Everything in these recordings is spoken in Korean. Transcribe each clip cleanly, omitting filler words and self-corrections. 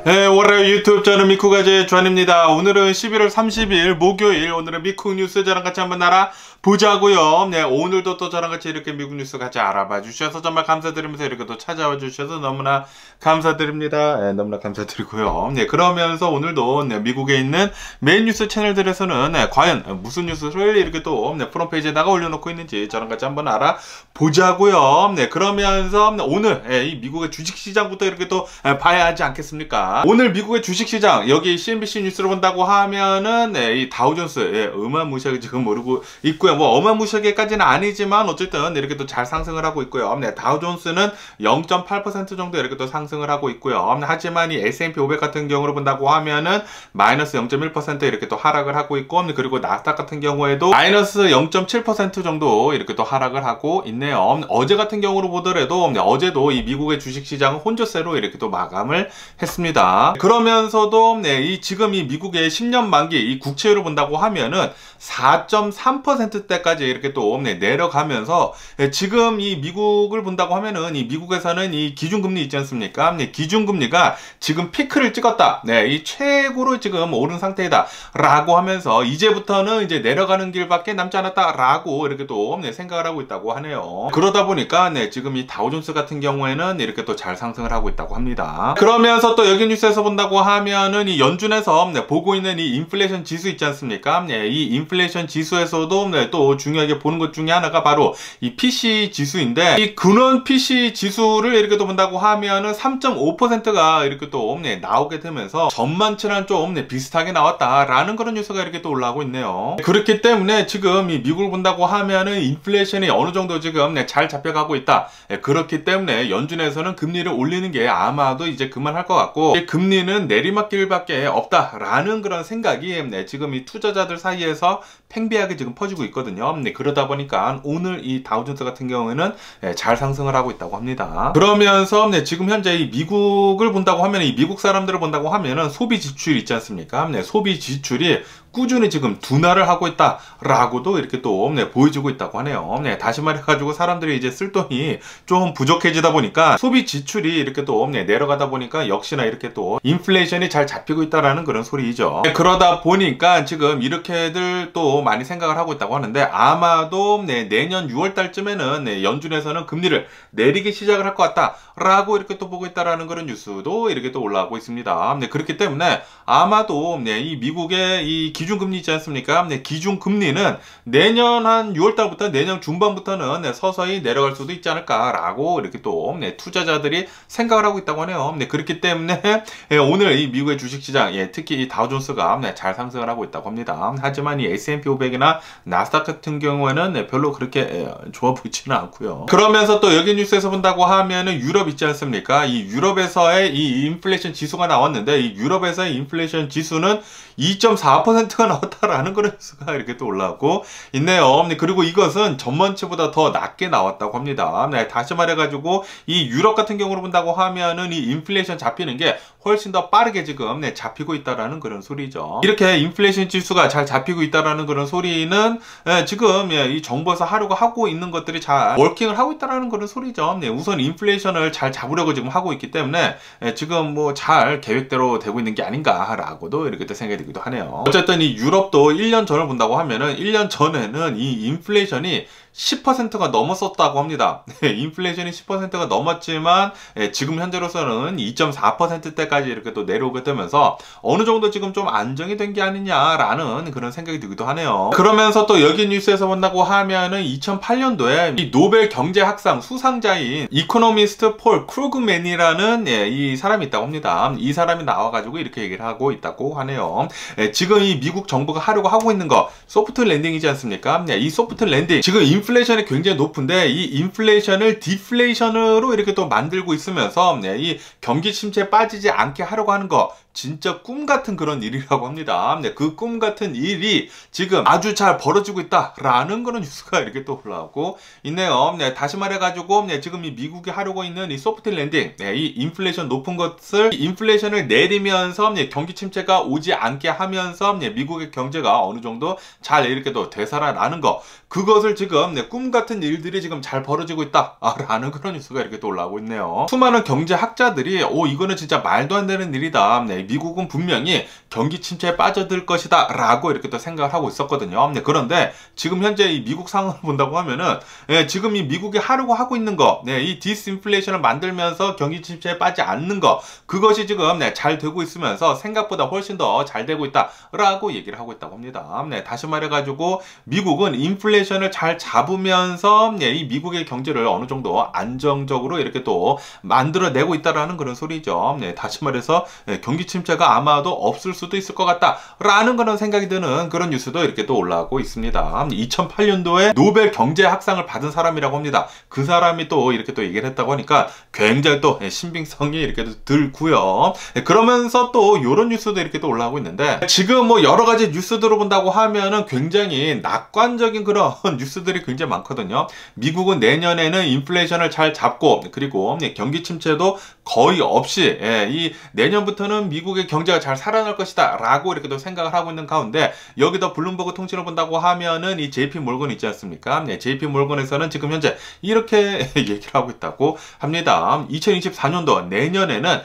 네, 월요일 유튜브 저는 미쿠가제 주한입니다. 오늘은 11월 30일 목요일, 오늘은 미국 뉴스 저랑 같이 한번 알아보자고요. 네, 오늘도 또 저랑 같이 이렇게 미국 뉴스 같이 알아봐 주셔서 정말 감사드리면서 이렇게 또 찾아와 주셔서 너무나 감사드립니다. 네, 너무나 감사드리고요. 네, 그러면서 오늘도 네, 미국에 있는 메인 뉴스 채널들에서는 네, 과연 무슨 뉴스를 이렇게 또 네, 프론페이지에다가 올려놓고 있는지 저랑 같이 한번 알아보자고요. 네, 그러면서 오늘 이 미국의 주식시장부터 이렇게 또 봐야 하지 않겠습니까? 오늘 미국의 주식시장, 여기 CNBC 뉴스를 본다고 하면은 이 다우존스 어마무시하게 지금 오르고 있고요. 뭐 어마무시하게까지는 아니지만 어쨌든 이렇게 또 잘 상승을 하고 있고요. 네, 다우존스는 0.8% 정도 이렇게 또 상승을 하고 있고요. 하지만 이 S&P 500 같은 경우로 본다고 하면은 마이너스 0.1% 이렇게 또 하락을 하고 있고, 그리고 나스닥 같은 경우에도 마이너스 0.7% 정도 이렇게 또 하락을 하고 있네요. 어제 같은 경우로 보더라도 어제도 이 미국의 주식시장은 혼조세로 이렇게 또 마감을 했습니다. 그러면서도 지금 이 미국의 10년 만기 이 국채율을 본다고 하면은 4.3%대까지 이렇게 또 내려가면서 지금 이 미국을 본다고 하면은 이 미국에서는 이 기준금리 있지 않습니까? 기준금리가 지금 피크를 찍었다. 이 최고로 지금 오른 상태이다. 라고 하면서 이제부터는 이제 내려가는 길밖에 남지 않았다. 라고 이렇게 또 생각을 하고 있다고 하네요. 그러다 보니까 지금 이 다우존스 같은 경우에는 이렇게 또 잘 상승을 하고 있다고 합니다. 그러면서 또 여기 뉴스에서 본다고 하면은 이 연준에서 보고 있는 이 인플레이션 지수 있지 않습니까? 이 인플레이션 지수에서도 또 중요하게 보는 것 중에 하나가 바로 이 PC 지수인데, 이 근원 PC 지수를 이렇게 또 본다고 하면은 3.5%가 이렇게 또 나오게 되면서 전만치랑 좀 비슷하게 나왔다라는 그런 뉴스가 이렇게 또 올라오고 있네요. 그렇기 때문에 지금 이 미국을 본다고 하면은 인플레이션이 어느 정도 지금 잘 잡혀가고 있다. 그렇기 때문에 연준에서는 금리를 올리는 게 아마도 이제 그만할 것 같고, 금리는 내리막길밖에 없다라는 그런 생각이 지금 이 투자자들 사이에서 팽배하게 지금 퍼지고 있거든요. 그러다 보니까 오늘 이 다우존스 같은 경우에는 잘 상승을 하고 있다고 합니다. 그러면서 지금 현재 이 미국을 본다고 하면, 이 미국 사람들을 본다고 하면은 소비 지출이 있지 않습니까? 소비 지출이 꾸준히 지금 둔화를 하고 있다라고도 이렇게 또 보여지고 있다고 하네요. 다시 말해가지고 사람들이 이제 쓸 돈이 좀 부족해지다 보니까 소비 지출이 이렇게 또 내려가다 보니까 역시나 이렇게 또 인플레이션이 잘 잡히고 있다라는 그런 소리죠. 그러다 보니까 지금 이렇게들 또 많이 생각을 하고 있다고 하는데, 아마도 내년 6월 달쯤에는 연준에서는 금리를 내리기 시작을 할 것 같다라고 이렇게 또 보고 있다라는 그런 뉴스도 이렇게 또 올라오고 있습니다. 그렇기 때문에 아마도 이 미국의 이 기준금리 있지 않습니까? 기준금리는 내년 한 6월달부터 내년 중반부터는 서서히 내려갈 수도 있지 않을까라고 이렇게 또 투자자들이 생각을 하고 있다고 하네요. 그렇기 때문에 오늘 이 미국의 주식시장, 특히 이 다우존스가 잘 상승을 하고 있다고 합니다. 하지만 이 S&P 500이나 나스닥 같은 경우에는 별로 그렇게 좋아 보이지는 않고요. 그러면서 또 여기 뉴스에서 본다고 하면은 유럽 있지 않습니까? 이 유럽에서의 이 인플레이션 지수가 나왔는데, 이 유럽에서의 인플레이션 지수는 2.4%가 나왔다라는 그런 뉴스가 이렇게 또 올라오고 있네요. 그리고 이것은 전번치보다 더 낮게 나왔다고 합니다. 다시 말해가지고 이 유럽 같은 경우로 본다고 하면은 이 인플레이션 잡히는 게 훨씬 더 빠르게 지금 잡히고 있다라는 그런 소리죠. 이렇게 인플레이션 지수가 잘 잡히고 있다라는 그런 소리는 지금 이 정부에서 하려고 하고 있는 것들이 잘 워킹을 하고 있다라는 그런 소리죠. 우선 인플레이션을 잘 잡으려고 지금 하고 있기 때문에 지금 뭐 잘 계획대로 되고 있는 게 아닌가라고도 이렇게 또 생각이 들기도 하네요. 어쨌든 이 유럽도 1년 전을 본다고 하면은 1년 전에는 이 인플레이션이 10%가 넘었었다고 합니다. 인플레이션이 10%가 넘었지만 지금 현재로서는 2.4%대까지 이렇게 또 내려오게 되면서 어느 정도 지금 좀 안정이 된 게 아니냐라는 그런 생각이 들기도 하네요. 그러면서 또 여기 뉴스에서 본다고 하면은 2008년도에 이 노벨 경제학상 수상자인 이코노미스트 폴 크루그맨이라는 이 사람이 있다고 합니다. 이 사람이 나와가지고 이렇게 얘기를 하고 있다고 하네요. 지금 이 미국 정부가 하고 있는 거 소프트 랜딩이지 않습니까? 이 소프트 랜딩, 지금 인플레이션이 굉장히 높은데 이 인플레이션을 디플레이션으로 이렇게 또 만들고 있으면서 이 경기 침체에 빠지지 않게 하려고 하는 거, 진짜 꿈 같은 그런 일이라고 합니다. 네, 그 꿈 같은 일이 지금 아주 잘 벌어지고 있다라는 그런 뉴스가 이렇게 또 올라오고 있네요. 네, 다시 말해가지고 네, 지금 이 미국이 하려고 있는 이 소프트 랜딩, 네, 이 인플레이션 높은 것을 인플레이션을 내리면서 네, 경기 침체가 오지 않게 하면서 네, 미국의 경제가 어느 정도 잘 이렇게 또 되살아나는 거, 그것을 지금 네, 꿈 같은 일들이 지금 잘 벌어지고 있다라는 그런 뉴스가 이렇게 또 올라오고 있네요. 수많은 경제학자들이 이거는 진짜 말도 안 되는 일이다. 네, 미국은 분명히 경기 침체에 빠져들 것이다 라고 이렇게 또 생각을 하고 있었거든요. 네, 그런데 지금 현재 이 미국 상황을 본다고 하면은 지금 이 미국이 하려고 하고 있는 거, 이 디스인플레이션을 만들면서 경기 침체에 빠지지 않는 거, 그것이 지금 잘 되고 있으면서 생각보다 훨씬 더 잘 되고 있다라고 얘기를 하고 있다고 합니다. 다시 말해가지고 미국은 인플레이션을 잘 잡으면서 이 미국의 경제를 어느 정도 안정적으로 이렇게 또 만들어내고 있다라는 그런 소리죠. 다시 말해서 경기 침체가 아마도 없을 수도 있을 것 같다라는 그런 생각이 드는 그런 뉴스도 이렇게 또 올라오고 있습니다. 2008년도에 노벨 경제학상을 받은 사람이라고 합니다. 그 사람이 또 이렇게 또 얘기를 했다고 하니까 굉장히 또 신빙성이 이렇게 들고요. 그러면서 또 이런 뉴스도 이렇게 또 올라오고 있는데, 지금 뭐 여러 가지 뉴스들을 본다고 하면은 굉장히 낙관적인 그런 뉴스들이 굉장히 많거든요. 미국은 내년에는 인플레이션을 잘 잡고, 그리고 경기 침체도 거의 없이 이 내년부터는 미국의 경제가 잘 살아날 것이다 라고 이렇게 또 생각을 하고 있는 가운데, 여기다 블룸버그 통신을 본다고 하면은 이 JP 몰건 있지 않습니까? JP 몰건에서는 지금 현재 이렇게 얘기를 하고 있다고 합니다. 2024년도 내년에는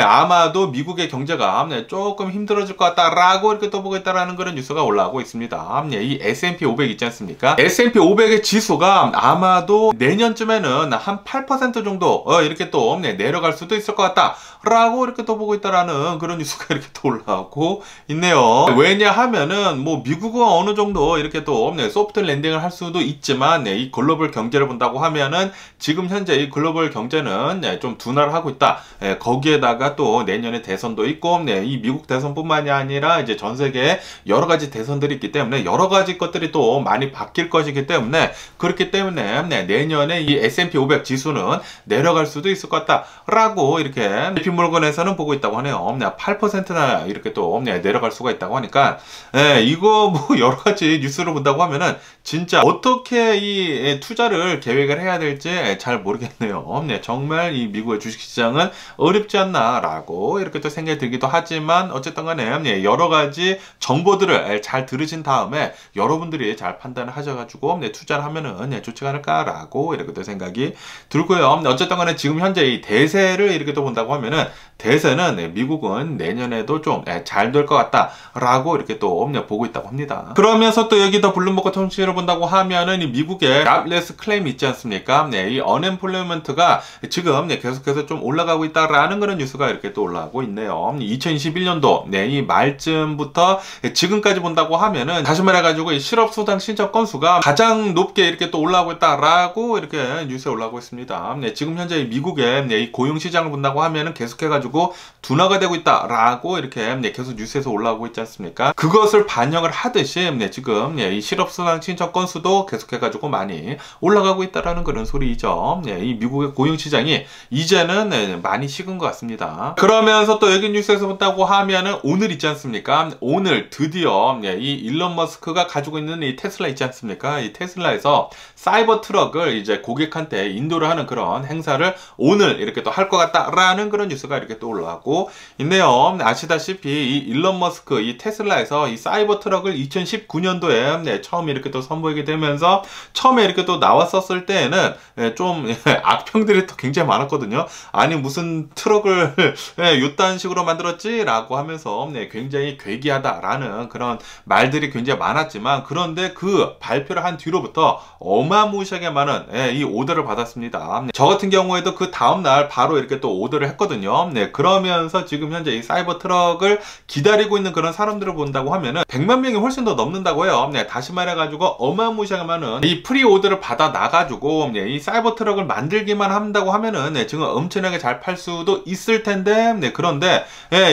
아마도 미국의 경제가 조금 힘들어질 것 같다라고 이렇게 또 보고 있다라는 그런 뉴스가 올라오고 있습니다. 이 S&P 500 있지 않습니까? S&P 500의 지수가 아마도 내년쯤에는 한 8% 정도 이렇게 또 내려갈 수도 있을 것 같다라고 이렇게 또 보고 있다라는 그런 뉴스가 이렇게 또 올라오고 있네요. 왜냐하면은 뭐 미국은 어느 정도 이렇게 또 소프트 랜딩을 할 수도 있지만 이 글로벌 경제를 본다고 하면은 지금 현재 이 글로벌 경제는 좀 둔화를 하고 있다. 거기에 다가 또 내년에 대선도 있고, 이 미국 대선뿐만이 아니라 이제 전 세계에 여러 가지 대선들이 있기 때문에 여러 가지 것들이 또 많이 바뀔 것이기 때문에, 그렇기 때문에 내년에 이 S&P 500 지수는 내려갈 수도 있을 것 같다라고 이렇게 JP 몰건에서는 보고 있다고 하네요. 8%나 이렇게 또 내려갈 수가 있다고 하니까 이거 뭐 여러 가지 뉴스를 본다고 하면은 진짜 어떻게 이 투자를 계획을 해야 될지 잘 모르겠네요. 정말 이 미국의 주식시장은 어렵지 않나라고 이렇게 또 생각이 들기도 하지만, 어쨌든 간에 여러 가지 정보들을 잘 들으신 다음에 여러분들이 잘 판단을 하셔가지고 투자를 하면은 좋지 않을까라고 이렇게 또 생각이 들고요. 어쨌든 간에 지금 현재 이 대세를 이렇게 또 본다고 하면은, 대세는 미국은 내년에도 좀 잘 될 것 같다라고 이렇게 또 보고 있다고 합니다. 그러면서 또 여기다 블룸버그 통신을 본다고 하면은 이 미국의 잡레스 클레임 있지 않습니까? 이 언엠플로이먼트가 지금 계속해서 좀 올라가고 있다라는 그런 뉴스가 이렇게 또 올라오고 있네요. 2021년도 이 말쯤부터 지금까지 본다고 하면은, 다시 말해가지고 이 실업수당 신청 건수가 가장 높게 이렇게 또 올라오고 있다라고 이렇게 뉴스에 올라오고 있습니다. 지금 현재 미국의 이 고용시장을 본다고 하면은 계속해가지고 둔화가 되고 있다라고 이렇게 계속 뉴스에서 올라오고 있지 않습니까? 그것을 반영을 하듯이 지금 이 실업수당 신청 건수도 계속해가지고 많이 올라가고 있다라는 그런 소리죠. 이 미국의 고용시장이 이제는 많이 식은 것 같습니다. 그러면서 또 여기 뉴스에서 본다고 하면은 오늘 있지 않습니까? 오늘 드디어 이 일론 머스크가 가지고 있는 이 테슬라 있지 않습니까? 이 테슬라에서 사이버 트럭을 이제 고객한테 인도를 하는 그런 행사를 오늘 이렇게 또 할 것 같다라는 그런 뉴스가 이렇게 또 올라가고 있네요. 아시다시피 이 일론 머스크 이 테슬라에서 이 사이버 트럭을 2019년도에 처음 이렇게 또 선보이게 되면서, 처음에 이렇게 또 나왔었을 때에는 좀 악평들이 또 굉장히 많았거든요. 아니 무슨 트럭을 요딴 식으로 만들었지? 라고 하면서 굉장히 괴기하다라는 그런 말들이 굉장히 많았지만, 그런데 그 발표를 한 뒤로부터 어마무시하게 많은 이 오더를 받았습니다. 저 같은 경우에도 그 다음날 바로 이렇게 또 오더를 했거든요. 그러면서 지금 현재 이 사이버 트럭을 기다리고 있는 그런 사람들을 본다고 하면은 100만 명이 훨씬 더 넘는다고 해요. 다시 말해가지고 어마무시하게 많은 이 프리오더를 받아 나가지고 이 사이버 트럭을 만들기만 한다고 하면은 지금 엄청나게 잘 팔 수도 있을 텐데, 그런데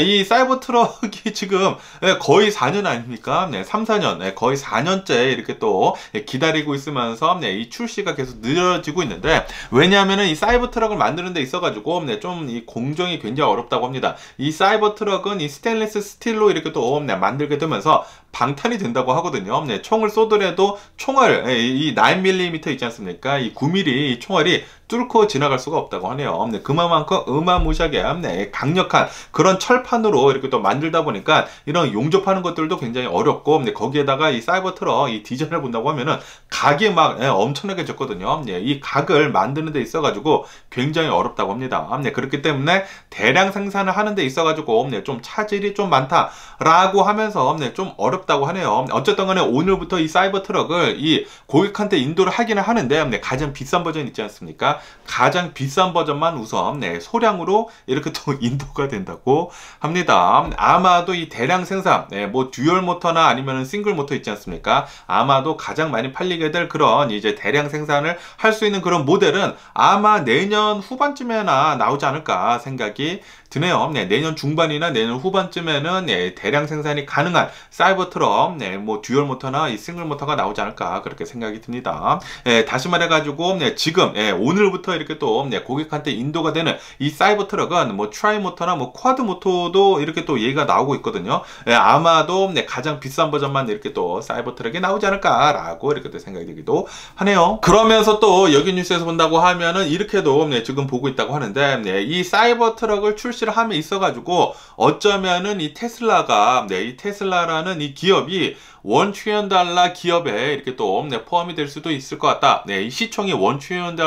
이 사이버 트럭이 지금 거의 4년 아닙니까? 3, 4년, 거의 4년째 이렇게 또 기다리고 있으면서 이 출시가 계속 늦어지고 있는데, 왜냐하면은 이 사이버 트럭을 만드는 데 있어가지고 좀 이 공정이 굉장히 굉장히 어렵다고 합니다. 이 사이버 트럭은 이 스테인리스 스틸로 이렇게 또 만들게 되면서 방탄이 된다고 하거든요. 총을 쏘더라도 총알, 이 9mm 있지 않습니까? 이 9mm 총알이 뚫고 지나갈 수가 없다고 하네요. 그만큼 어마무시하게 강력한 그런 철판으로 이렇게 또 만들다 보니까 이런 용접하는 것들도 굉장히 어렵고, 거기에다가 이 사이버 트럭 이 디자인을 본다고 하면은 각이 막 엄청나게 적거든요. 이 각을 만드는 데 있어가지고 굉장히 어렵다고 합니다. 그렇기 때문에 대량 생산을 하는 데 있어가지고 좀 차질이 좀 많다라고 하면서 좀 어렵다고 하네요. 어쨌든 간에 오늘부터 이 사이버 트럭을 이 고객한테 인도를 하기는 하는데 가장 비싼 버전 있지 않습니까? 가장 비싼 버전만 우선 소량으로 이렇게 또 인도가 된다고 합니다. 아마도 이 대량 생산, 뭐 듀얼 모터나 아니면 싱글 모터 있지 않습니까? 아마도 가장 많이 팔리게 될 그런 이제 대량 생산을 할 수 있는 그런 모델은 아마 내년 후반쯤에나 나오지 않을까 생각이 드네요. 내년 중반이나 내년 후반쯤에는 대량 생산이 가능한 사이버 트럭, 뭐 듀얼 모터나 이 싱글 모터가 나오지 않을까 그렇게 생각이 듭니다. 다시 말해가지고 지금 오늘부터 이렇게 또 고객한테 인도가 되는 이 사이버 트럭은 뭐 트라이 모터나 뭐 쿼드 모터도 이렇게 또 얘기가 나오고 있거든요. 아마도 가장 비싼 버전만 이렇게 또 사이버 트럭이 나오지 않을까라고 이렇게 또 생각이 들기도 하네요. 그러면서 또 여기 뉴스에서 본다고 하면은 이렇게도 지금 보고 있다고 하는데, 이 사이버 트럭을 출시를 함에 있어가지고 어쩌면은 이 테슬라가 이 테슬라라는 이 기업이 $1 trillion 기업에 이렇게 또 포함이 될 수도 있을 것 같다. 이 시총이 $1 trillion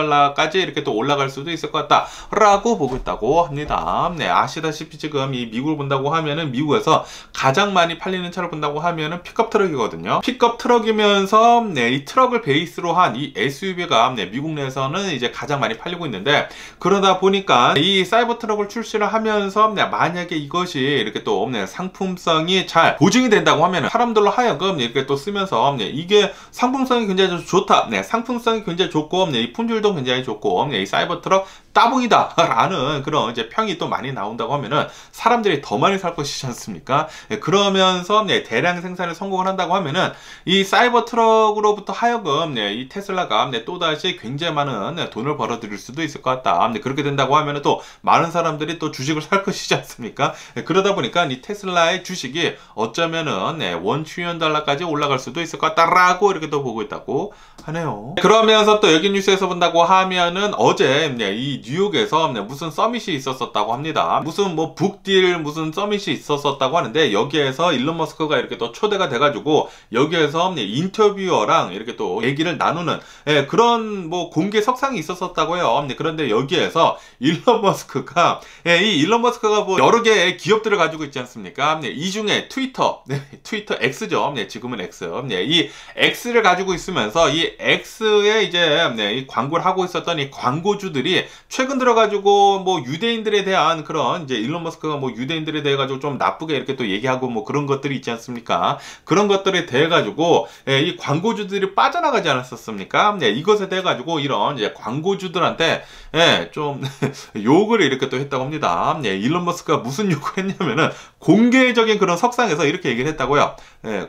이렇게 또 올라갈 수도 있을 것 같다 라고 보고 있다고 합니다. 아시다시피 지금 이 미국을 본다고 하면은 미국에서 가장 많이 팔리는 차를 본다고 하면은 픽업 트럭이거든요. 픽업 트럭이면서 이 트럭을 베이스로 한 이 SUV가 미국 내에서는 이제 가장 많이 팔리고 있는데, 그러다 보니까 이 사이버 트럭을 출시를 하면서 만약에 이것이 이렇게 또 상품성이 잘 보증이 된다고 하면 사람들로 하여금 이렇게 또 쓰면서 이게 상품성이 굉장히 좋다, 상품성이 굉장히 좋고 이 품질도 굉장히 좋고 이 사이버 트럭 따봉이다 라는 그런 이제 평이 또 많이 나온다고 하면은 사람들이 더 많이 살 것이지 않습니까? 그러면서 대량 생산에 성공을 한다고 하면은 이 사이버 트럭으로부터 하여금 이 테슬라가 또다시 굉장히 많은 돈을 벌어들일 수도 있을 것 같다. 그렇게 된다고 하면은 또 많은 사람들이 또 주식을 살 것이지 않습니까? 그러다 보니까 이 테슬라의 주식이 어쩌면은 $1 trillion 까지 올라갈 수도 있을 것 같다라고 이렇게 또 보고 있다고 하네요. 그러면서 또 여기 뉴스에서 본다고 하면은 어제 이 뉴욕에서 무슨 서밋이 있었었다고 합니다. 무슨 뭐 북딜 무슨 서밋이 있었었다고 하는데, 여기에서 일론 머스크가 이렇게 또 초대가 돼가지고 여기에서 인터뷰어랑 이렇게 또 얘기를 나누는 그런 뭐 공개 석상이 있었었다고 해요. 그런데 여기에서 일론 머스크가 뭐 여러 개의 기업들을 가지고 있지 않습니까? 이 중에 트위터 X죠. 지금은 X. 이 X를 가지고 있으면서 이 X에 이제 이 광고를 하고 있었던 이 광고주들이 최근 들어가지고 뭐 유대인들에 대한 그런 이제 일론 머스크가 뭐 유대인들에 대해 가지고 좀 나쁘게 이렇게 또 얘기하고 뭐 그런 것들이 있지 않습니까? 그런 것들에 대해 가지고 이 광고주들이 빠져나가지 않았었습니까? 이것에 대해 가지고 이런 이제 광고주들한테 좀 욕을 이렇게 또 했다고 합니다. 일론 머스크가 무슨 욕을 했냐면은 공개적인 그런 석상에서 이렇게 얘기를 했다고요.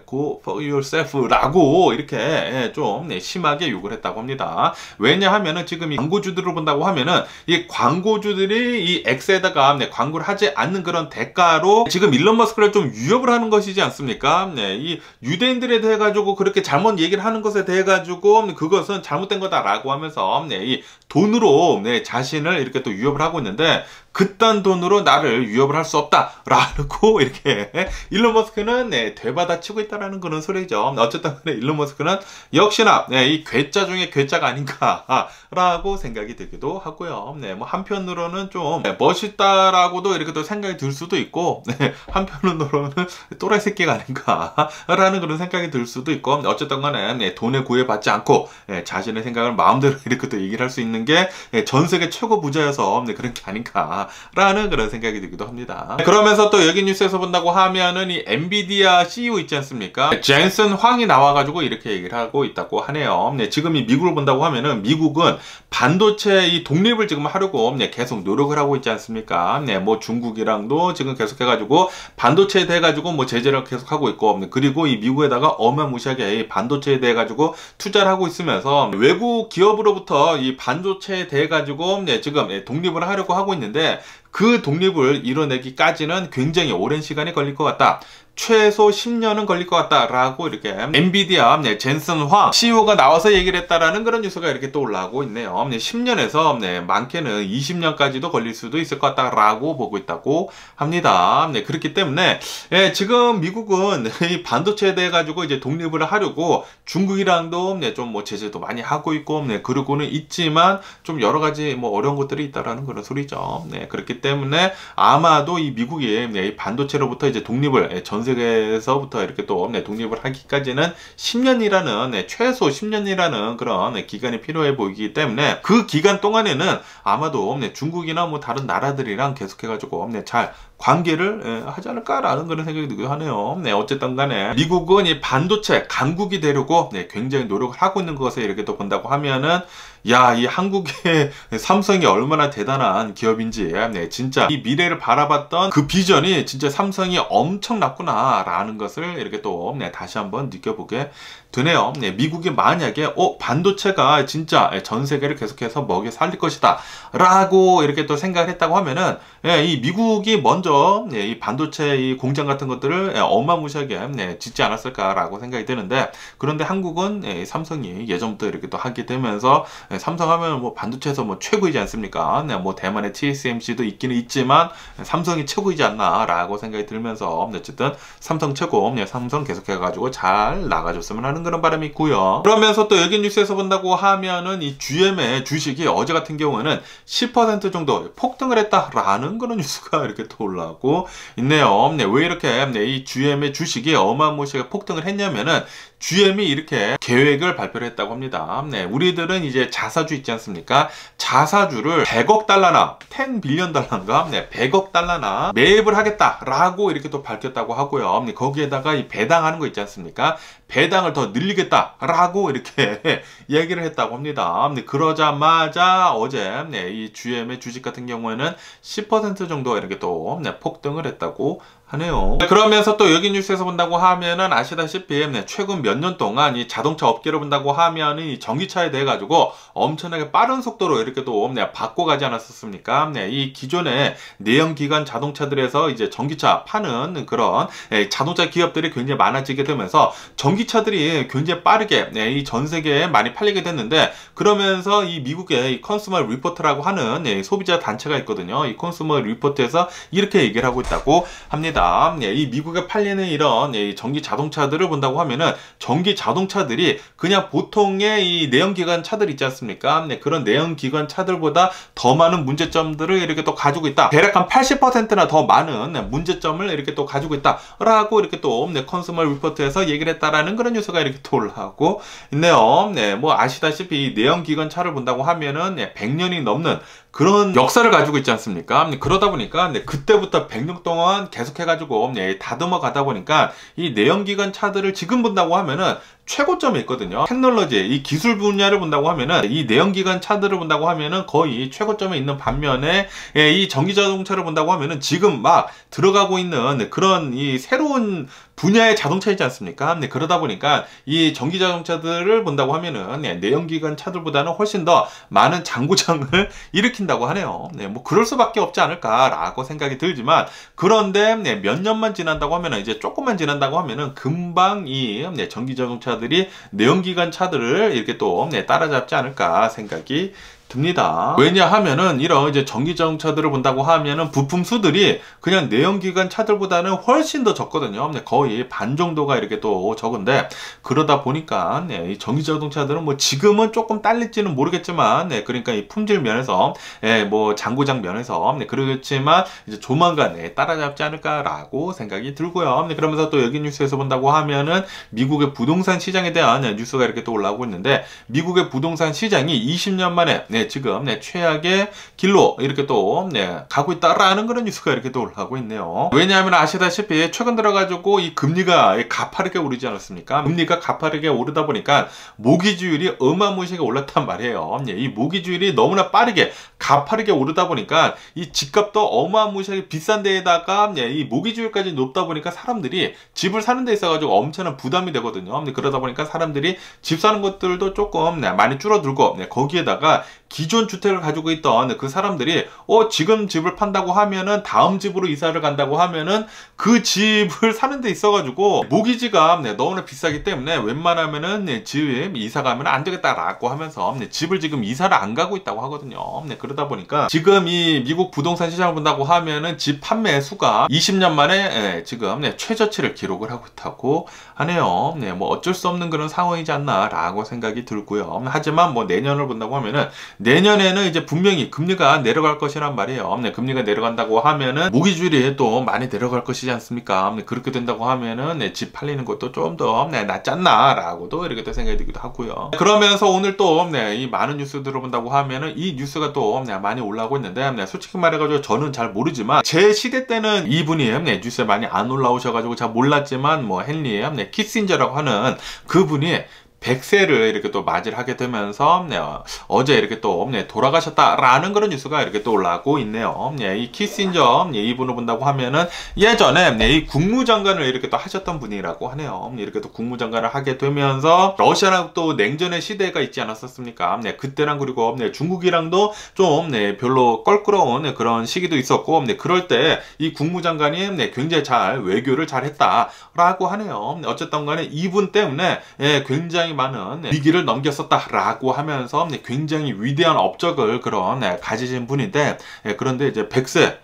Go for yourself 라고 이렇게 좀 심하게 욕을 했다고 합니다. 왜냐하면은 지금 이 광고주들을 본다고 하면은 이 광고주들이 이 X에다가 광고를 하지 않는 그런 대가로 지금 일론 머스크를 좀 위협을 하는 것이지 않습니까? 이 유대인들에 대해 가지고 그렇게 잘못 얘기를 하는 것에 대해 가지고 그것은 잘못된 거다라고 하면서 이 돈으로 자신을 이렇게 또 위협을 하고 있는데, 그딴 돈으로 나를 위협을 할 수 없다라고 이렇게 일론 머스크는 되받아치고 있다라는 그런 소리죠. 어쨌든 일론 머스크는 역시나 이 괴짜 중에 괴짜가 아닌가라고 생각이 들기도 하고요. 뭐 한편으로는 좀 멋있다라고도 이렇게 또 생각이 들 수도 있고, 한편으로는 또라이 새끼가 아닌가라는 그런 생각이 들 수도 있고, 어쨌든 간에 돈에 구애받지 않고 자신의 생각을 마음대로 이렇게 또 얘기를 할 수 있는 게 전 세계 최고 부자여서 그런 게 아닌가라는 그런 생각이 들기도 합니다. 그러면서 또 여기 뉴스에서 본다고 하면은 이 엔비디아 CEO 있지 않습니까? 젠슨 황이 나와가지고 이렇게 얘기를 하고 있다고 하네요. 지금 이 미국을 본다고 하면은 미국은 반도체 이 독립을 지금 하려고 계속 노력을 하고 있지 않습니까? 뭐 중국이랑도 지금 계속해가지고 반도체에 대해 가지고 뭐 제재를 계속하고 있고, 그리고 이 미국에다가 어마무시하게 이 반도체에 대해 가지고 투자를 하고 있으면서 외국 기업으로부터 이 반도체 반도체에 대해 가지고 지금 독립을 하려고 하고 있는데 그 독립을 이뤄내기까지는 굉장히 오랜 시간이 걸릴 것 같다. 최소 10년은 걸릴 것 같다라고 이렇게 엔비디아 젠슨 황 CEO가 나와서 얘기를 했다라는 그런 뉴스가 이렇게 또 올라오고 있네요. 10년에서 많게는 20년까지도 걸릴 수도 있을 것 같다라고 보고 있다고 합니다. 그렇기 때문에 지금 미국은 이 반도체에 대해 가지고 이제 독립을 하려고 중국이랑도 좀 뭐 제재도 많이 하고 있고 그러고는 있지만 좀 여러 가지 뭐 어려운 것들이 있다라는 그런 소리죠. 그렇기 때문에 아마도 이 미국이 이 반도체로부터 이제 독립을 전 세계에서부터 이렇게 또 독립을 하기까지는 10년이라는 최소 10년이라는 그런 기간이 필요해 보이기 때문에 그 기간 동안에는 아마도 중국이나 뭐 다른 나라들이랑 계속해가지고 잘 관계를 하지 않을까라는 그런 생각이 들기도 하네요. 어쨌든 간에 미국은 이 반도체 강국이 되려고 굉장히 노력을 하고 있는 것을 이렇게 또 본다고 하면은 야, 이 한국의 삼성이 얼마나 대단한 기업인지 진짜 이 미래를 바라봤던 그 비전이 진짜 삼성이 엄청났구나 라는 것을 이렇게 또 다시 한번 느껴보게 되네요. 미국이 만약에 반도체가 진짜 전 세계를 계속해서 먹여 살릴 것이다 라고 이렇게 또 생각을 했다고 하면은 이 미국이 먼저 이 반도체 이 공장 같은 것들을 어마무시하게 짓지 않았을까라고 생각이 드는데, 그런데 한국은 삼성이 예전부터 이렇게 또 하게 되면서 삼성하면 뭐 반도체에서 뭐 최고이지 않습니까? 뭐 대만의 TSMC도 있기는 있지만 삼성이 최고이지 않나라고 생각이 들면서 어쨌든 삼성 최고, 삼성 계속해가지고 잘 나가줬으면 하는 그런 바람이 있고요. 그러면서 또 여기 뉴스에서 본다고 하면은 이 GM의 주식이 어제 같은 경우에는 10% 정도 폭등을 했다라는 그런 뉴스가 이렇게 또 올라오고 있네요. 왜 이렇게 이 GM의 주식이 어마무시하게 폭등을 했냐면은 GM이 이렇게 계획을 발표를 했다고 합니다. 우리들은 이제 자사주 있지 않습니까? 자사주를 100억 달러나 10 빌리언 달러인가? 100억 달러나 매입을 하겠다라고 이렇게 또 밝혔다고 하고요. 거기에다가 이 배당하는 거 있지 않습니까? 배당을 더 늘리겠다라고 이렇게 얘기를 했다고 합니다. 그러자마자 어제 이 GM의 주식 같은 경우에는 10% 정도 이렇게 또 폭등을 했다고 하네요. 그러면서 또 여기 뉴스에서 본다고 하면은 아시다시피 최근 몇 년 동안 이 자동차 업계를 본다고 하면은 이 전기차에 대해 가지고 엄청나게 빠른 속도로 이렇게 또 바꿔가지 않았었습니까? 이 기존의 내연기관 자동차들에서 이제 전기차 파는 그런 자동차 기업들이 굉장히 많아지게 되면서 전기차들이 굉장히 빠르게 이 전 세계에 많이 팔리게 됐는데, 그러면서 이 미국의 이 컨슈머 리포트라고 하는 소비자 단체가 있거든요. 이 컨슈머 리포트에서 이렇게 얘기를 하고 있다고 합니다. 이 미국에 팔리는 이런 전기 자동차들을 본다고 하면은 전기 자동차들이 그냥 보통의 이 내연기관 차들 있지 않습니까? 그런 내연기관 차들보다 더 많은 문제점들을 이렇게 또 가지고 있다. 대략 한 80%나 더 많은 문제점을 이렇게 또 가지고 있다라고 이렇게 또 컨슈머 리포트에서 얘기를 했다라는 그런 뉴스가 이렇게 또 올라오고 있네요. 뭐 아시다시피 이 내연기관 차를 본다고 하면은 100년이 넘는 그런 역사를 가지고 있지 않습니까? 그러다 보니까 그때부터 100년 동안 계속해가지고 다듬어 가다 보니까 이 내연기관 차들을 지금 본다고 하면은 최고점에 있거든요. 테크놀로지, 이 기술 분야를 본다고 하면은 이 내연기관 차들을 본다고 하면은 거의 최고점에 있는 반면에 이 전기자동차를 본다고 하면은 지금 막 들어가고 있는 그런 이 새로운 분야의 자동차이지 않습니까? 그러다 보니까 이 전기자동차들을 본다고 하면은 내연기관 차들보다는 훨씬 더 많은 장고장을 일으킨다고 하네요. 뭐 그럴 수밖에 없지 않을까라고 생각이 들지만, 그런데 몇 년만 지난다고 하면은 이제 조금만 지난다고 하면은 금방 이 전기자동차들이 내연기관 차들을 이렇게 또 따라잡지 않을까 생각이 듭니다. 왜냐하면은 이런 이제 전기자동차들을 본다고 하면은 부품 수들이 그냥 내연기관 차들보다는 훨씬 더 적거든요. 거의 반 정도가 이렇게 또 적은데, 그러다 보니까 이 전기자동차들은 뭐 지금은 조금 딸릴지는 모르겠지만 그러니까 이 품질 면에서 뭐 장고장 면에서 그렇지만 이제 조만간 따라잡지 않을까라고 생각이 들고요. 그러면서 또 여기 뉴스에서 본다고 하면은 미국의 부동산 시장에 대한 뉴스가 이렇게 또 올라오고 있는데, 미국의 부동산 시장이 20년 만에 지금 최악의 길로 이렇게 또 가고 있다라는 그런 뉴스가 이렇게 또 올라오고 있네요. 왜냐하면 아시다시피 최근 들어가지고 이 금리가 가파르게 오르지 않았습니까? 금리가 가파르게 오르다 보니까 모기지율이 어마무시하게 올랐단 말이에요. 이 모기지율이 너무나 빠르게 가파르게 오르다 보니까 이 집값도 어마무시하게 비싼 데에다가 이 모기지율까지 높다 보니까 사람들이 집을 사는 데 있어가지고 엄청난 부담이 되거든요. 그러다 보니까 사람들이 집 사는 것들도 조금 많이 줄어들고, 거기에다가 기존 주택을 가지고 있던 그 사람들이 지금 집을 판다고 하면은 다음 집으로 이사를 간다고 하면은 그 집을 사는 데 있어가지고 모기지가 너무나 비싸기 때문에 웬만하면은 집 이사 가면 안 되겠다라고 하면서 집을 지금 이사를 안 가고 있다고 하거든요. 그러다 보니까 지금 이 미국 부동산 시장을 본다고 하면은 집 판매 수가 20년 만에 지금 최저치를 기록을 하고 있다고 하네요. 뭐 어쩔 수 없는 그런 상황이지 않나라고 생각이 들고요. 하지만 뭐 내년을 본다고 하면은 내년에는 이제 분명히 금리가 내려갈 것이란 말이에요. 금리가 내려간다고 하면은 모기줄이 또 많이 내려갈 것이지 않습니까? 그렇게 된다고 하면은 집 팔리는 것도 좀 더 낫지 않나라고도 이렇게 또 생각이 들기도 하고요. 그러면서 오늘 또 이 많은 뉴스들을 본다고 하면은 이 뉴스가 또 많이 올라오고 있는데 솔직히 말해가지고 저는 잘 모르지만 제 시대 때는 이분이 뉴스에 많이 안 올라오셔가지고 잘 몰랐지만 뭐 헨리 키신저라고 하는 그분이 100세를 이렇게 또 맞이를 하게 되면서 어제 이렇게 또 돌아가셨다라는 그런 뉴스가 이렇게 또 올라오고 있네요. 이 키신저 이분을 본다고 하면은 예전에 이 국무장관을 이렇게 또 하셨던 분이라고 하네요. 이렇게 또 국무장관을 하게 되면서 러시아랑 또 냉전의 시대가 있지 않았었습니까? 그때랑 그리고 중국이랑도 좀 별로 껄끄러운 그런 시기도 있었고 그럴 때 이 국무장관이 굉장히 잘 외교를 잘 했다라고 하네요. 어쨌든 간에 이분 때문에 굉장히 많은 위기를 넘겼었다라고 하면서 굉장히 위대한 업적을 가지신 분인데 그런데 이제 100세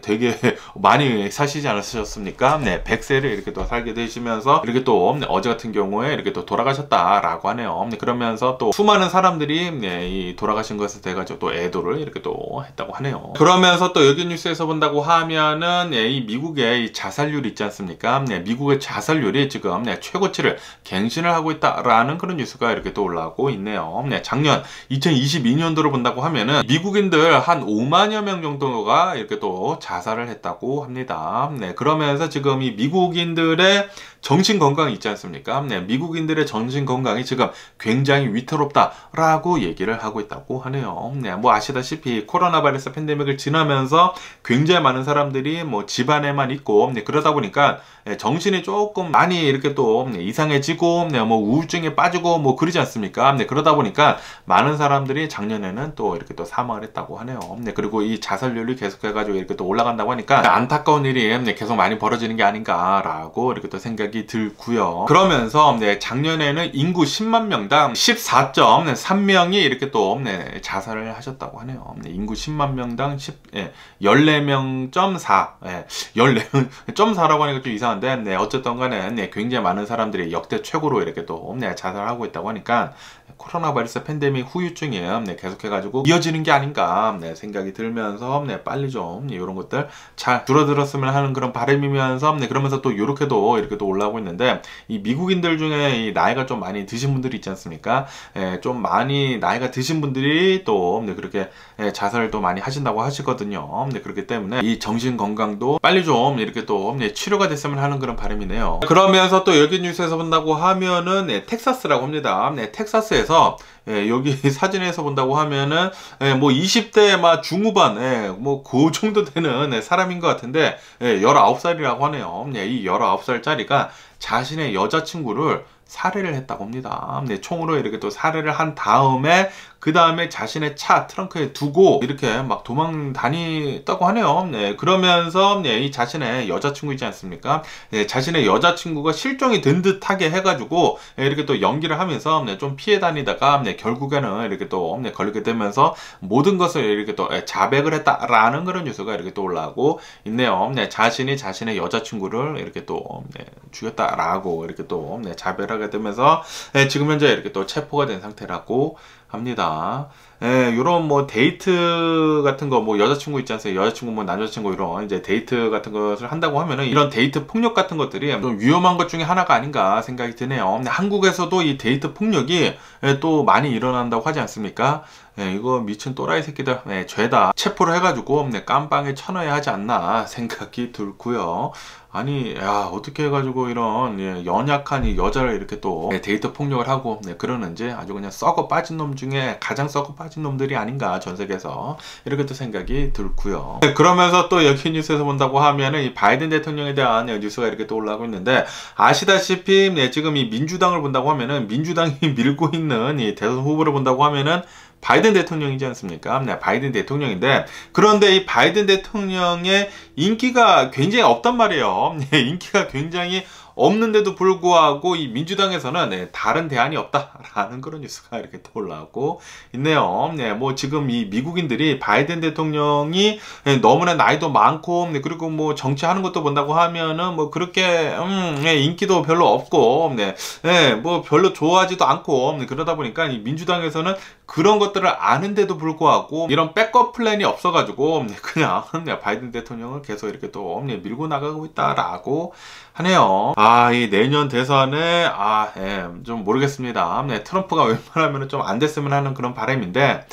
되게 많이 사시지 않으셨습니까? 100세를 이렇게 또 살게 되시면서 이렇게 또 어제 같은 경우에 이렇게 또 돌아가셨다라고 하네요. 그러면서 또 수많은 사람들이 이 돌아가신 것에 대해 가지고 또 애도를 이렇게 또 했다고 하네요. 그러면서 또 여기 뉴스에서 본다고 하면은 이 미국의 이 자살률이 있지 않습니까? 미국의 자살률이 지금 최고치를 갱신을 하고 있다라는 그런 뉴스가 이렇게 또 올라오고 있네요. 작년 2022년도를 본다고 하면은 미국인들 한 5만여 명 정도가 이렇게 또 자살을 했다고 합니다. 그러면서 지금 이 미국인들의 정신 건강이 있지 않습니까? 미국인들의 정신 건강이 지금 굉장히 위태롭다라고 얘기를 하고 있다고 하네요. 뭐 아시다시피 코로나 바이러스 팬데믹을 지나면서 굉장히 많은 사람들이 뭐 집안에만 있고 그러다 보니까 정신이 조금 많이 이렇게 또 이상해지고 뭐 우울증에 빠지고 뭐 그러지 않습니까? 그러다 보니까 많은 사람들이 작년에는 또 이렇게 또 사망을 했다고 하네요. 그리고 이 자살률이 계속해가지고 이렇게 또 올라간다고 하니까 안타까운 일이 계속 많이 벌어지는 게 아닌가라고 이렇게 또 생각이 들고요. 그러면서 작년에는 인구 10만 명당 14.3명이 이렇게 또 자살을 하셨다고 하네요. 인구 10만 명당 14.4 14.4라고 하니까 좀 이상한데 어쨌든 간에 굉장히 많은 사람들이 역대 최고로 이렇게 또 자살하고 있다고 하니까 코로나 바이러스 팬데믹 후유증이 계속해가지고 이어지는 게 아닌가 생각이 들면서 빨리 좀 이런 것들 잘 줄어들었으면 하는 그런 바람이면서 그러면서 또 이렇게도 이렇게 또 올라오고 있는데 이 미국인들 중에 이 나이가 좀 많이 드신 분들이 있지 않습니까? 좀 많이 나이가 드신 분들이 또 그렇게 자살을 또 많이 하신다고 하시거든요. 그렇기 때문에 이 정신 건강도 빨리 좀 이렇게 또 치료가 됐으면 하는 그런 바람이네요. 그러면서 또 여기 뉴스에서 본다고 하면은 텍사스라고 합니다. 텍사스에서 여기 사진에서 본다고 하면은 뭐 20대 막 중후반 뭐 그 정도 되는 사람인 것 같은데 19살이라고 하네요. 이 19살짜리가 자신의 여자친구를 살해를 했다고 합니다. 총으로 이렇게 또 살해를 한 다음에 그 다음에 자신의 차 트렁크에 두고 이렇게 막 도망 다니다고 하네요. 그러면서 이 자신의 여자친구 있지 않습니까? 자신의 여자친구가 실종이 된 듯하게 해가지고 이렇게 또 연기를 하면서 좀 피해 다니다가 결국에는 이렇게 또 걸리게 되면서 모든 것을 이렇게 또 자백을 했다라는 그런 뉴스가 이렇게 또 올라오고 있네요. 자신이 자신의 여자친구를 이렇게 또 죽였다라고 이렇게 또 자백을 하게 되면서 지금 현재 이렇게 또 체포가 된 상태라고 합니다. 요런 뭐 데이트 같은 거 뭐 여자친구 있지 않습니까? 여자친구 뭐 남자친구 이런 이제 데이트 같은 것을 한다고 하면은 이런 데이트 폭력 같은 것들이 좀 위험한 것 중에 하나가 아닌가 생각이 드네요. 근데 한국에서도 이 데이트 폭력이 또 많이 일어난다고 하지 않습니까? 이거 미친 또라이 새끼들 죄다 체포를 해가지고 깜빵에 쳐넣어야 하지 않나 생각이 들고요. 아니 야 어떻게 해가지고 이런 연약한 이 여자를 이렇게 또 데이트 폭력을 하고 그러는지 아주 그냥 썩어 빠진 놈 중에 가장 썩어 빠진 놈들이 아닌가 전 세계에서 이렇게 또 생각이 들고요. 그러면서 또 여기 뉴스에서 본다고 하면은 이 바이든 대통령에 대한 뉴스가 이렇게 또 올라오고 있는데 아시다시피 지금 이 민주당을 본다고 하면은 민주당이 밀고 있는 이 대선 후보를 본다고 하면은 바이든 대통령이지 않습니까? 네, 바이든 대통령인데, 그런데 이 바이든 대통령의 인기가 굉장히 없단 말이에요. 네, 인기가 굉장히 없는데도 불구하고 이 민주당에서는 네, 다른 대안이 없다라는 그런 뉴스가 이렇게 또 올라오고 있네요. 네, 뭐 지금 이 미국인들이 바이든 대통령이 네, 너무나 나이도 많고 네, 그리고 뭐 정치하는 것도 본다고 하면은 뭐 그렇게 네, 인기도 별로 없고 네, 네, 뭐 별로 좋아하지도 않고 네, 그러다 보니까 이 민주당에서는 그런 것들을 아는데도 불구하고 이런 백업 플랜이 없어가지고 그냥 바이든 대통령을 계속 이렇게 또 밀고 나가고 있다라고 하네요. 이 내년 대선에 좀 모르겠습니다. 트럼프가 웬만하면 좀 안 됐으면 하는 그런 바람인데.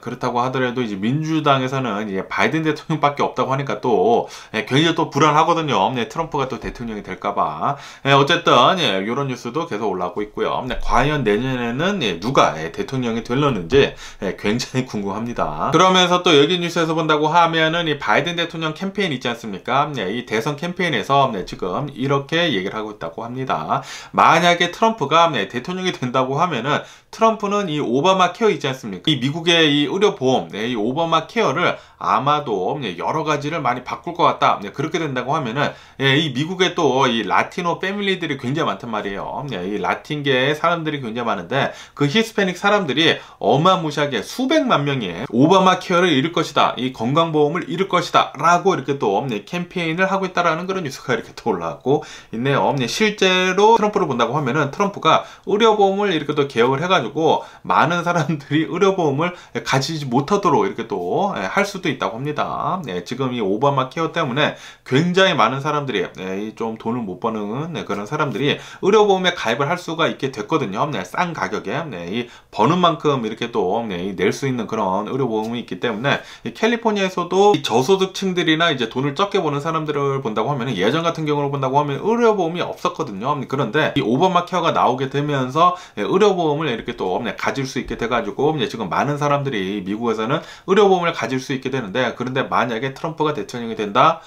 그렇다고 하더라도 이제 민주당에서는 이제 바이든 대통령밖에 없다고 하니까 또 굉장히 또 불안하거든요. 트럼프가 또 대통령이 될까봐. 어쨌든 이런 뉴스도 계속 올라오고 있고요. 과연 내년에는 누가 대통령이 될려는지 굉장히 궁금합니다. 그러면서 또 여기 뉴스에서 본다고 하면은 이 바이든 대통령 캠페인 있지 않습니까? 이 대선 캠페인에서 지금 이렇게 얘기를 하고 있다고 합니다. 만약에 트럼프가 대통령이 된다고 하면은 트럼프는 이 오바마 케어 있지 않습니까? 이 미국의 이 의료보험, 이 오바마 케어를 아마도 여러 가지를 많이 바꿀 것 같다. 그렇게 된다고 하면은 이 미국에 또 이 라티노 패밀리들이 굉장히 많단 말이에요. 이 라틴계의 사람들이 굉장히 많은데 그 히스패닉 사람들이 어마무시하게 수백만 명이 오바마 케어를 잃을 것이다. 이 건강보험을 잃을 것이다. 라고 이렇게 또 캠페인을 하고 있다라는 그런 뉴스가 이렇게 또 올라왔고 있네요. 실제로 트럼프를 본다고 하면은 트럼프가 의료보험을 이렇게 또 개혁을 해가지고 많은 사람들이 의료보험을 가지지 못하도록 이렇게 또 할 수도 있다고 합니다. 지금 이 오바마 케어 때문에 굉장히 많은 사람들이 좀 돈을 못 버는 그런 사람들이 의료보험에 가입을 할 수가 있게 됐거든요. 싼 가격에 이 버는 만큼 이렇게 또 낼 수 있는 그런 의료보험이 있기 때문에 캘리포니아에서도 이 저소득층들이나 이제 돈을 적게 버는 사람들을 본다고 하면 예전 같은 경우를 본다고 하면 의료보험이 없었거든요. 그런데 이 오바마 케어가 나오게 되면서 의료보험을 이렇게 또 가질 수 있게 돼가지고 지금 많은 사람들이 미국에서는 의료보험을 가질 수 있게 되는데, 그런데 만약에 트럼프가 대통령이 된다,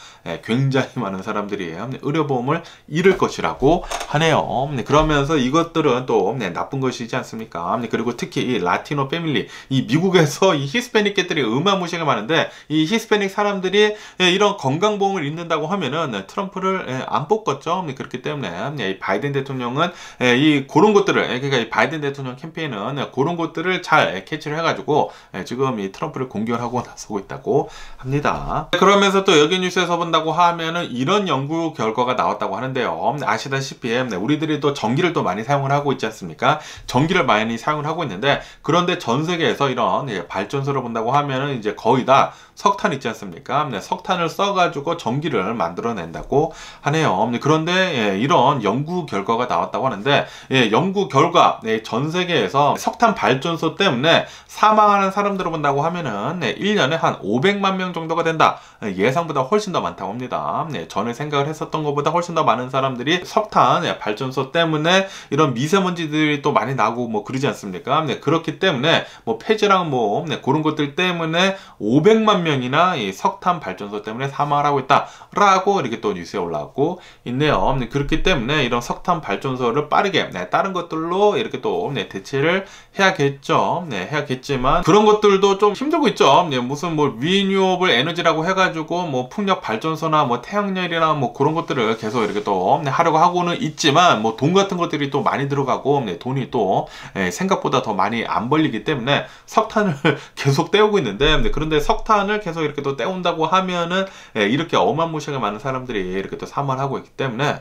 굉장히 많은 사람들이 의료보험을 잃을 것이라고 하네요. 그러면서 이것들은 또 나쁜 것이지 않습니까? 그리고 특히 이 라티노 패밀리, 이 미국에서 이 히스패닉계들이 어마무시하게 많은데 이 히스패닉 사람들이 이런 건강보험을 잃는다고 하면은 트럼프를 안 뽑겠죠. 그렇기 때문에 이 바이든 대통령은 이 그런 것들을, 그러니까 이 바이든 대통령 캠페인은 그런 것들을 잘 캐치를 해가지고 지금 이 트럼프를 공격하고 나서고 있다고 합니다. 그러면서 또 여기 뉴스에서 본다고 하면은 이런 연구 결과가 나왔다고 하는데요. 아시다시피 우리들이 또 전기를 또 많이 사용을 하고 있지 않습니까? 전기를 많이 사용을 하고 있는데, 그런데 전 세계에서 이런 발전소를 본다고 하면은 이제 거의 다 석탄 있지 않습니까? 석탄을 써가지고 전기를 만들어낸다고 하네요. 그런데 이런 연구 결과가 나왔다고 하는데, 연구 결과 전 세계에서 석탄 발전소 때문에 사망하는 사람들을 본다고 하면은 1년에 한 500만 명 정도가 된다. 예상보다 훨씬 더 많다고 합니다. 전에 생각을 했었던 것보다 훨씬 더 많은 사람들이 석탄 발전소 때문에 이런 미세먼지들이 또 많이 나고 뭐 그러지 않습니까? 그렇기 때문에 뭐 폐지랑 뭐 그런 것들 때문에 500만 명이나 이 석탄 발전소 때문에 사망을 하고 있다라고 이렇게 또 뉴스에 올라왔고 있네요. 그렇기 때문에 이런 석탄 발전소를 빠르게 다른 것들로 이렇게 또 대체를 해야겠죠. 해야겠지만 그런 것들도 좀 힘들고 있죠. 무슨 뭐 리뉴어블 에너지라고 해가지고 뭐 풍력 발전소나 뭐 태양열이나 뭐 그런 것들을 계속 이렇게 또 하려고 하고는 있지만 뭐 돈 같은 것들이 또 많이 들어가고 돈이 또 생각보다 더 많이 안 벌리기 때문에 석탄을 계속 떼우고 있는데, 그런데 석탄을 계속 이렇게 또 떼운다고 하면은 이렇게 어마무시하게 많은 사람들이 이렇게 또 사망을 하고 있기 때문에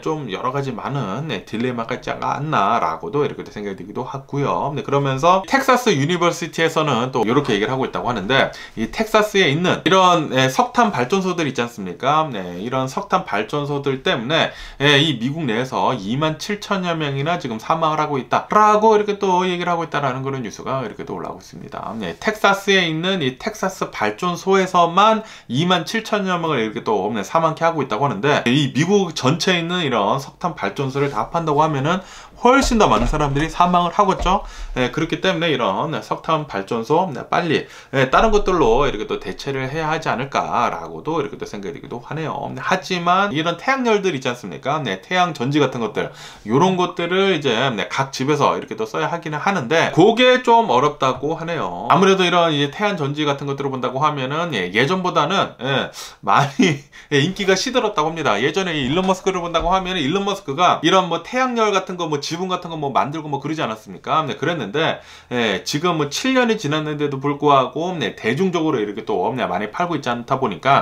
좀 여러 가지 많은 딜레마가 있지 않나라고도 이렇게 생각이 들기도 하고요. 그러면서 텍사스 유니버시티에서는 또 이렇게 얘기를 하고 있다고 하는데, 이 텍사스에 있는 이런 석탄 발전소들 있지 않습니까? 이런 석탄 발전소들 때문에 이 미국 내에서 27,000여 명이나 지금 사망을 하고 있다라고 이렇게 또 얘기를 하고 있다라는 그런 뉴스가 이렇게 또 올라오고 있습니다. 텍사스에 있는 이 텍사스 발전소에서만 27,000여 명을 이렇게 또 사망케 하고 있다고 하는데, 이 미국 전체에 있는 이런 석탄 발전소를 다 합한다고 하면은 훨씬 더 많은 사람들이 사망을 하겠죠. 그렇기 때문에 이런 석탄 발전소 빨리 다른 것들로 이렇게 또 대체를 해야 하지 않을까라고도 이렇게 또 생각이 들기도 하네요. 하지만 이런 태양열들 있지 않습니까? 태양 전지 같은 것들, 이런 것들을 이제 각 집에서 이렇게 또 써야 하기는 하는데 그게 좀 어렵다고 하네요. 아무래도 이런 이제 태양 전지 같은 것들을 본다고 하면은 예전보다는 많이 인기가 시들었다고 합니다. 예전에 일론 머스크를 본다고 하면 일론 머스크가 이런 뭐 태양열 같은 거, 뭐 지붕 같은 거 뭐 만들고 뭐 그러지 않았습니까? 그랬는데 지금 뭐 7년이 지났는데도 불구하고 대중적으로 이렇게 또 많이 팔고 있지 않다 보니까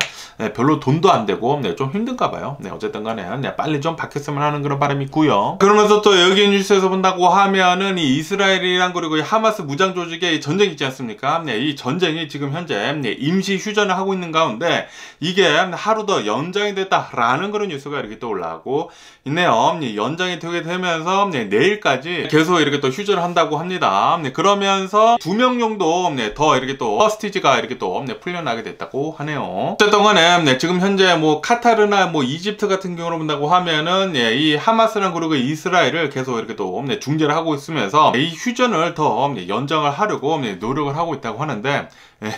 별로 돈도 안 되고 좀 힘든가 봐요. 어쨌든 간에 빨리 좀 바뀌었으면 하는 그런 바람이 있고요. 그러면서 또 여기 뉴스에서 본다고 하면은 이 이스라엘이랑 그리고 이 하마스 무장 조직의 전쟁이 있지 않습니까? 이 전쟁이 지금 현재 임시 휴전을 하고 있는 가운데 이게 하루 더 연장이 됐다라는 그런 뉴스가 이렇게 또 올라오고 있네요. 연장이 되게 되면서 내일까지 계속 이렇게 또 휴전을 한다고 합니다. 그러면서 2명 정도 더 이렇게 또 허스티지가 이렇게 또 풀려나게 됐다고 하네요. 어쨌든 간에 지금 현재 뭐 카타르나 뭐 이집트 같은 경우로 본다고 하면은 이 하마스랑 그리고 이스라엘을 계속 이렇게 또 중재를 하고 있으면서 이 휴전을 더 연장을 하려고 노력을 하고 있다고 하는데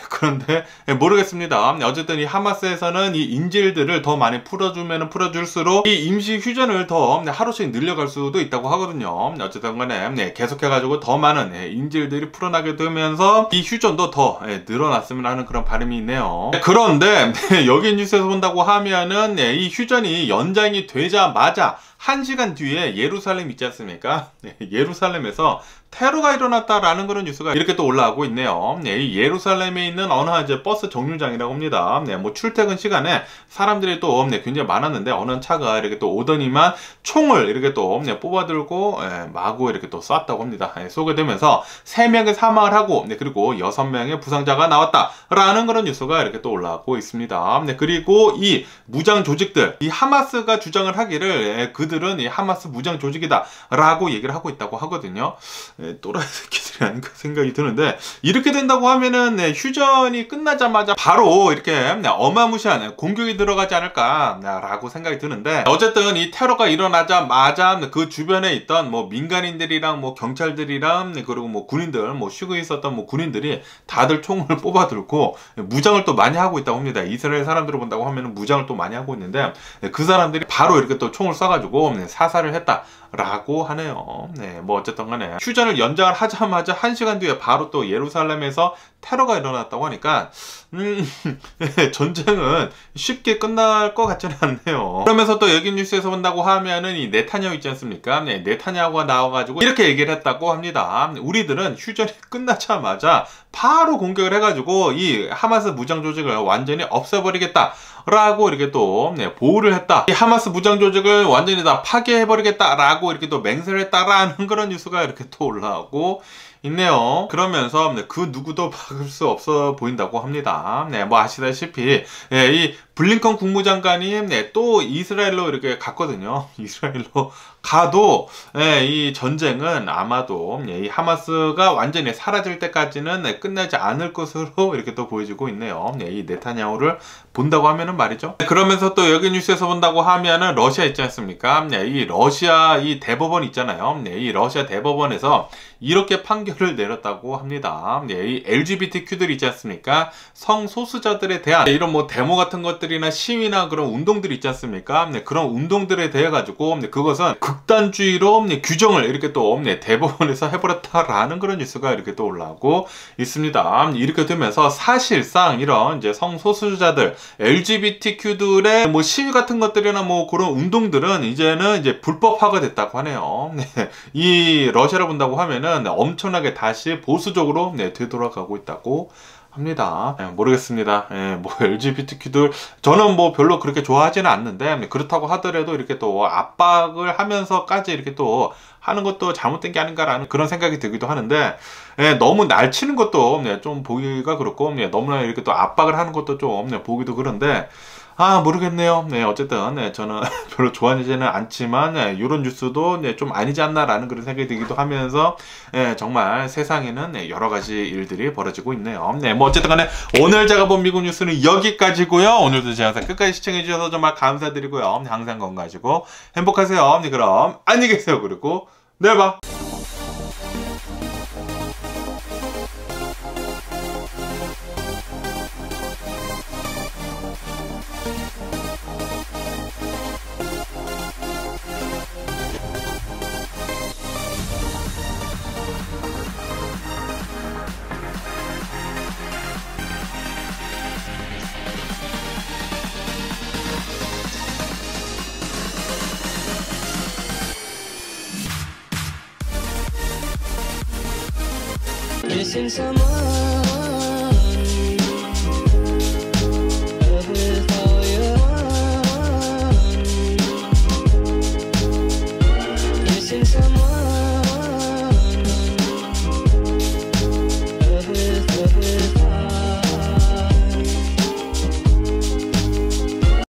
그런데 모르겠습니다. 어쨌든 이 하마스에서는 이 인질들을 더 많이 풀어주면 풀어줄수록 이 임시 휴전을 더 하루씩 늘려갈 수도 있다고 하거든요. 어쨌든 간에 계속해가지고 더 많은 인질들이 풀어나게 되면서 이 휴전도 더 늘어났으면 하는 그런 바람이 있네요. 그런데 여기 뉴스에서 본다고 하면은 이 휴전이 연장이 되자마자 1시간 뒤에 예루살렘 있지 않습니까? 예루살렘에서 테러가 일어났다라는 그런 뉴스가 이렇게 또 올라오고 있네요. 이 예루살렘에 있는 어느 한 이제 버스 정류장이라고 합니다. 뭐 출퇴근 시간에 사람들이 또 굉장히 많았는데 어느 한 차가 이렇게 또 오더니만 총을 이렇게 또 뽑아들고 마구 이렇게 또 쐈다고 합니다. 쏘게 되면서 3명이 사망을 하고 그리고 6명의 부상자가 나왔다라는 그런 뉴스가 이렇게 또 올라오고 있습니다. 그리고 이 무장 조직들, 이 하마스가 주장을 하기를 그들은 이 하마스 무장 조직이다 라고 얘기를 하고 있다고 하거든요. 또라이 새끼들이 아닌가 생각이 드는데 이렇게 된다고 하면은 휴전이 끝나자마자 바로 이렇게 어마무시한 공격이 들어가지 않을까 라고 생각이 드는데 어쨌든 이 테러가 일어나자마자 그 주변에 있던 뭐 민간인들이랑 뭐 경찰들이랑 그리고 뭐 군인들 뭐 쉬고 있었던 뭐 군인들이 다들 총을 뽑아들고 무장을 또 많이 하고 있다고 합니다. 이스라엘 사람들을 본다고 하면은 무장을 또 많이 하고 있는데 그 사람들이 바로 이렇게 또 총을 쏴가지고 사살을 했다 라고 하네요. 뭐 어쨌든 간에 휴전을 연장을 하자마자 1시간 뒤에 바로 또 예루살렘에서 테러가 일어났다고 하니까 전쟁은 쉽게 끝날 것 같지는 않네요. 그러면서 또 여기 뉴스에서 본다고 하면은 이 네타냐후 있지 않습니까? 네타냐후가 나와가지고 이렇게 얘기를 했다고 합니다. 우리들은 휴전이 끝나자마자 바로 공격을 해가지고 이 하마스 무장 조직을 완전히 없애버리겠다 라고 이렇게 또 보호를 했다. 이 하마스 무장 조직을 완전히 다 파괴해버리겠다 라고 이렇게 또 맹세를 했다라는 그런 뉴스가 이렇게 또 올라오고 있네요. 그러면서 그 누구도 막을 수 없어 보인다고 합니다. 뭐 아시다시피 이 블링컨 국무장관이 또 이스라엘로 이렇게 갔거든요. 이스라엘로 가도 이 전쟁은 아마도 이 하마스가 완전히 사라질 때까지는 끝나지 않을 것으로 이렇게 또 보여지고 있네요. 이 네타냐후를 본다고 하면은 말이죠. 그러면서 또 여기 뉴스에서 본다고 하면은 러시아 있지 않습니까? 이 러시아 이 대법원 있잖아요. 이 러시아 대법원에서 이렇게 판결을 내렸다고 합니다. 이 LGBTQ들 있지 않습니까? 성소수자들에 대한 이런 뭐 데모 같은 것들이나 시위나 그런 운동들이 있지 않습니까? 그런 운동들에 대해 가지고 그것은 극단주의로 규정을 이렇게 또 대법원에서 해버렸다라는 그런 뉴스가 이렇게 또 올라오고 있습니다. 이렇게 되면서 사실상 이런 이제 성소수자들 LGBTQ들의 뭐 시위 같은 것들이나 뭐 그런 운동들은 이제는 이제 불법화가 됐다고 하네요. 이 러시아를 본다고 하면은 엄청나게 다시 보수적으로 되돌아가고 있다고 합니다. 모르겠습니다. 뭐 LGBTQ들 저는 뭐 별로 그렇게 좋아하지는 않는데 그렇다고 하더라도 이렇게 또 압박을 하면서까지 이렇게 또 하는 것도 잘못된 게 아닌가라는 그런 생각이 들기도 하는데 너무 날치는 것도 좀 보기가 그렇고 너무나 이렇게 또 압박을 하는 것도 좀 보기도 그런데 모르겠네요. 어쨌든 저는 별로 좋아하지는 않지만 이런 뉴스도 좀 아니지 않나라는 그런 생각이 들기도 하면서 정말 세상에는 여러 가지 일들이 벌어지고 있네요. 뭐 어쨌든 간에 오늘 제가 본 미국 뉴스는 여기까지고요. 오늘도 제 영상 끝까지 시청해 주셔서 정말 감사드리고요. 항상 건강하시고 행복하세요. 그럼 안녕히 계세요. 그리고 네, 봐. Missing someone